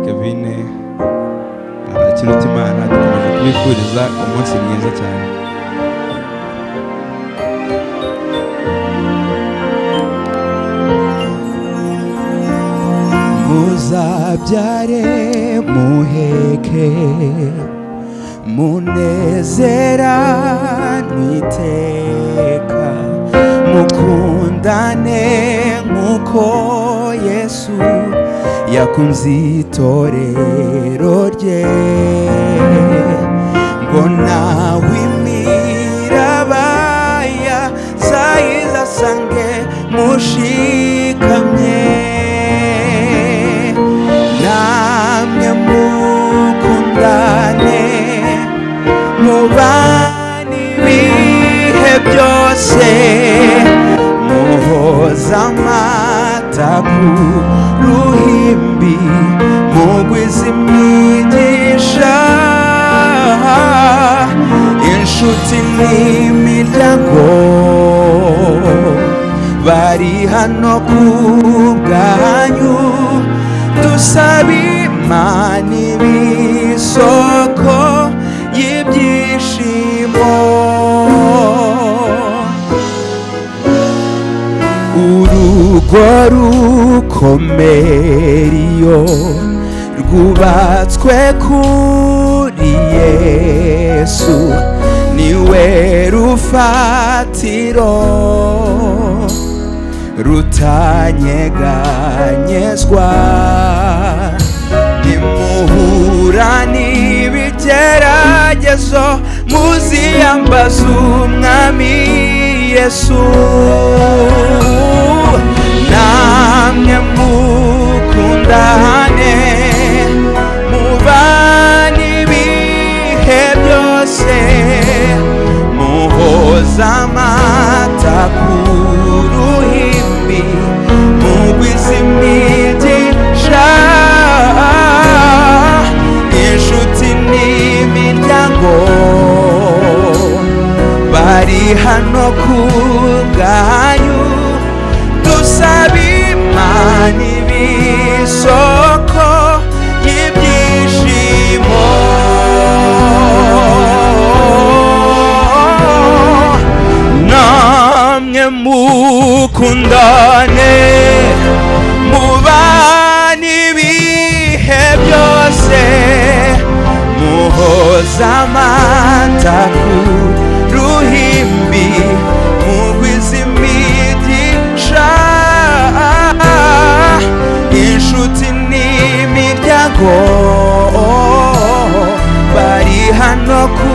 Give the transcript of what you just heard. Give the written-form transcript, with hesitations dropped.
Kevin Kirutimana dukomeje kubifuriza umunsi mwiza cyane. Muzabyare muheke munezera nwiteka mukundane nkuko Yesu yakunze itorero rye ngo nawe imirabaya zayizasange mushikamye namwe mukundane mubane ibihe byose muhoza amata ku ruhimbi mugwiza imigisha inshuti n'imiryango bari hano ku bwanyu dusaba Imana ibisoko y'ibyishimo urugo rukomera iyo rwubatswe kuri Yesu niwe rufatiro rutanyeganyezwa nimuhura n'ibigeragezo muziyambaza umwami Yesu namwe mukundane mubane ibihe byose muhoza amata ku ruhimbi mugwiza imigisha inshuti n'imiryango bari hano ku bwanyu dusaba Imana ibisoko y'ibyishimo namwe mukundane mubane ibihe byose muhoza amata ku ruhimbi mugwiza imigisha inshuti n'imiryango bari hano ku